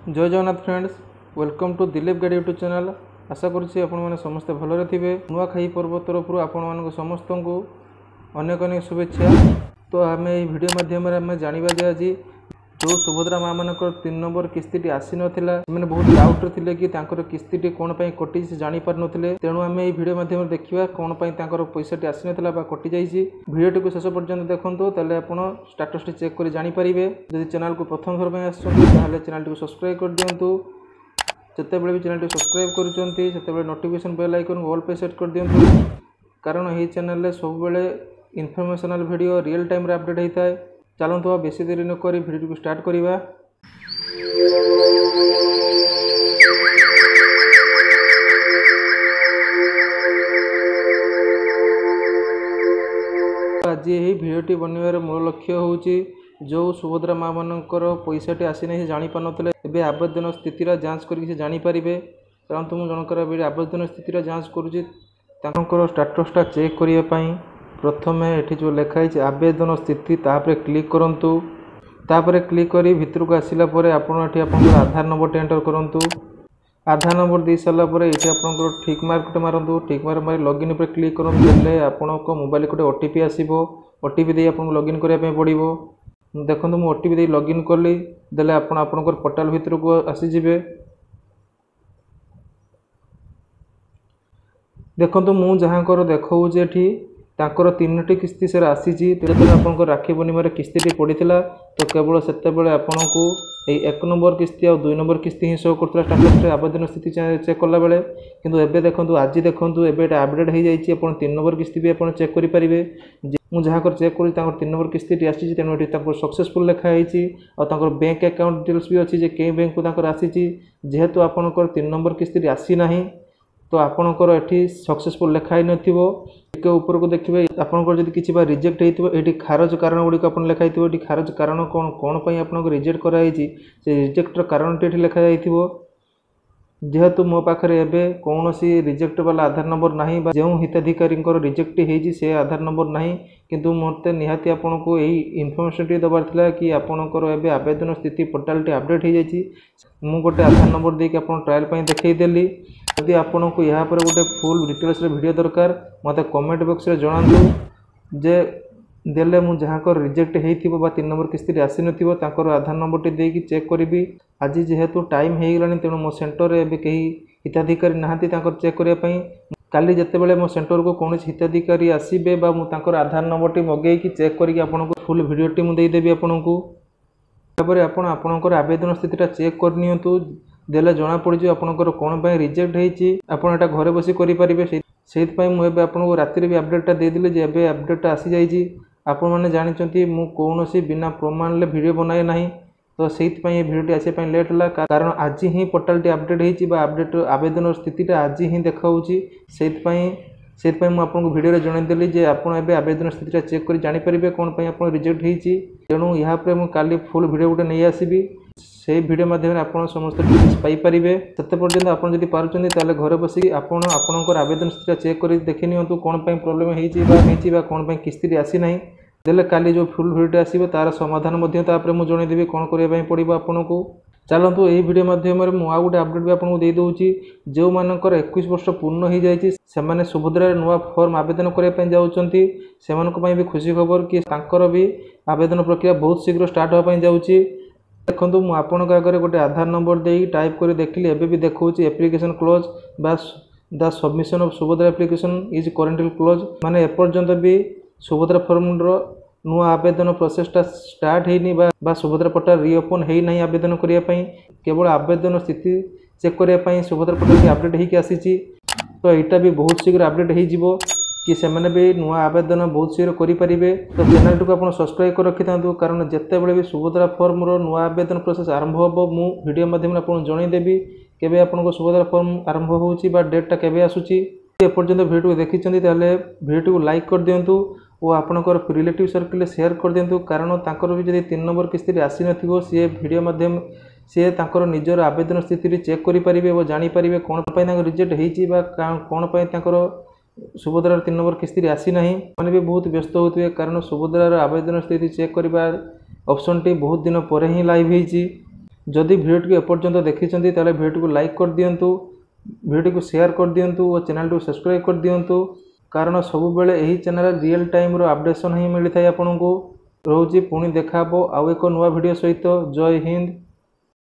जय Jagannath friends, welcome to Dilip Gadi YouTube channel. आशा करुँची आपण समस्ते भलरे थे। नुआखाई पर्व तरफ आपण समस्त को अनेक अनेक शुभेच्छा। तो आम ये वीडियो माध्यम आम जाना जे आज जो सुभद्रा माँ मान 3 नंबर किस्ती आसी नाला मैंने बहुत डाउट थे कि किस्ती कौन कटि से जापार नुले। तेणु आम ये वीडियो माध्यम देखा कौन पैसा आसी ना कटि जाइए। वीडियो को शेष पर्यंत देखो तेल आप स्टाटस चेक कर जानीपारे। जदि चैनल को प्रथम थर आसते चैनल को सब्सक्राइब कर दिंतु। जिते भी चैनल सब्सक्राइब कर नोटिफिकेशन बेल आइकन ऑल पे सेट कर दिंतु, कारण यही चैनल सब बेले इनफॉर्मेशनल वीडियो रियल टाइम अपडेट होता है। चलते बेसी देरी नक वीडियो को स्टार्ट करवा। आज यही भिडियोटी बनवार मूल लक्ष्य होची जो सुभद्रा माँ मानकर पैसाटी आसी ना जापार नुले एवं आवेदन स्थिति जांच करके जानीपारे। चलते मुझे जनकर आवेदन स्थिति जांच करुँची स्टाटसटा चेक करने। प्रथम ये जो लिखाई आवेदन स्थिति तापर क्लिक करूँ। तापर क्लिक कर भितर को आसला आपड़ आधार नंबर एंटर करूँ। आधार नंबर दे सारापर ये आप ठीक मार्क मारतु। ठीक मार्क मारी लॉगिन पर क्लिक करूँ। आपण मोबाइल गोटे ओटीपी आसो। ओटीपी दे आपको लॉगिन करने पड़ो। देखो मुझे ओटीपी दे लॉगिन कली देले आपणकर पोर्टाल भितर को आसीजे। देखो मुझे जहाँ देखा तांकर 3टी किस्ती से आसी। आप राखी पूर्णिमार किस्ती पड़ता तो केवल से आपन को 1 नंबर किस्ती और 2 नंबर किस्ती ही शो करता स्टाटस आवेदन स्थिति चेक कला बेले। किंतु एबे देखो आज देखो एबे अपडेट हो जाए 3 नंबर किस्ती भी आप चेक करेंगे। मुझे जहाँ चेक कर 3 नंबर किस्ती आसी तेणु ये सक्सेसफुल लिखाई और बैंक अकाउंट डिटेल्स भी अच्छी कई बैंक को आसी। जेहेतु आपंकर 3 नंबर किस्ती आसी ना तो आपणकर ये सक्सेसफुल लिखाई नथिबो। के ऊपर को देखिए आपंकर जब किसी रिजेक्ट होती ये खारज कारण गुड़िक आप लिखाई ये खारज कारण कौन कौन पर आपको रिजेक्ट कराई से रिजेक्टर कारण ये लिखा जाइए। जेहेतु मो पाखे एवं कौन रिजेक्ट वाला आधार नंबर ना जो हिताधिकारी रिजेक्ट होती से आधार नंबर ना किंतु मत निहाती आपन को यही इनफर्मेशन दबार था कि आपंकर एवं आवेदन स्थिति पोर्टाल अपडेट हो जाए। मु गोटे आधार नंबर देके आप ट्रायल देखईदेली। यदि आपन को यहाँ पर गोटे फुल डिटेल्स वीडियो दरकार मत कमेंट बॉक्स में जनातु जे देले मु जहाँ कर रिजेक्ट हो 3 नंबर किस्ती आसी नथिबो तांकर आधार नंबर टी देकी चेक करी। आज जेहेतु टाइम हो गलानी तेणु मो सेंटर रे कहीं हिताधिकारी नहांती चेक करने। काली जिते बड़े मो सेंटर को कौन हिताधिकारी आसबे आधार नंबर टी मगेकी चेक करके आपको फुल वीडियो टी मुदेदेवी आपन को। आपणकर आवेदन स्थिति चेक करनी देले जना पड़ आपंकर कौन रिजेक्ट होती आपटा घरे बसी करेंगे। से मुझे आपको राति भी अपडेटा देदेली जे एबे अपडेट आसी जाइए। आपण मैंने जानते मु कौन बिना प्रमाण वीडियो बनाए ना तो से भिडियो आसापी लेट है कारण आज ही पोर्टाल अपडेट होती अपडेट आवेदन स्थिति आज ही देखा से आपको वीडियो जनईदेली जे आपड़ आवेदन स्थिति चेक कर जानीपारे कौन आप रिजेक्ट होती। तेणु यहाँ पर मुझे काली फुल वीडियो गोटे नहीं आसबि से वीडियो माध्यम आप समस्त डिटेल्स पाइपर। से पर्यटन आप पार्टी घरे बसिक आपणकर आवेदन स्थिति चेक कर देखी नियंतु कौन प्रोब्लेम होती कौन किस्ती आसी ना देले काली जो फुल वीडियो आसो तार समाधान मुझे जनईदेवी कौन करने पड़ो आपन को। चलतु यही वीडियो माध्यम मुझे आ गए अपडेट भी आपको दे दूँगी। जो मानकर 21 वर्ष पूर्ण हो जाए से सुभद्रा नुआ फॉर्म आवेदन करने जाऊँगी से भी खुशी खबर कि भी आवेदन प्रक्रिया बहुत शीघ्र स्टार्ट होगापी जाऊँगी। देखो मुझे आपंक आगे गोटे आधार नंबर दे टाइप कर देखिली एबे भी देखा application close the submission of Subhadra application is currently close माने एपर्यंत भी सुभद्रा फॉर्म नुआ आवेदन प्रोसेसटा स्टार्ट होनी सुभद्रा पोर्टाल रिओपन होना आवेदन करने। केवल आवेदन स्थिति चेक करने सुभद्रा पोर्टाल अपडेट होगी आसी। तो यहाँ भी बहुत शीघ्र अपडेट हो कि से भी नुआ आवेदन बहुत शीघ्र करेंगे। तो चैनल को आप सब्सक्राइब कर रखी था कारण जिते बड़े भी सुभद्रा फॉर्म नुआ आवेदन प्रोसेस आरंभ हो मु वीडियो माध्यम आपको जनईदेवी केबे आपन सुभद्रा फॉर्म आरंभ होची डेटा केबे आसुची। एपर्यंत वीडियो देखी वीडियो को लाइक कर दिंतु और आपंकर रिलेटिव सर्कल शेयर कर दिंतु कारण तांकर भी जब 3 नंबर किस्ती आसी नथिबो सी वीडियो माध्यम सी तांकर निजर आवेदन स्थिति चेक करेंगे और जानीपारे कौन रिजेक्ट होती कौन सुभद्रार 3 नंबर किस्ती आसी ना मैंने भी बहुत व्यस्त होते कारण सुभद्रार आवेदन स्थिति चेक करवा ऑप्शन टी बहुत दिन पर ही लाइव होती। जदि भिडियो एपर्यंत देखी ताले भिडियो को लाइक कर दियंतु, भिडियो को शेयर कर दियंतु और चैनल को सब्सक्राइब कर दियंतु, कारण सब बेले यही चैनल रियल टाइम रो अपडेशन ही मिलता है आपको। रोजी पुणी देखा आउ एक नुआ भिडियो सहित। जय हिंद।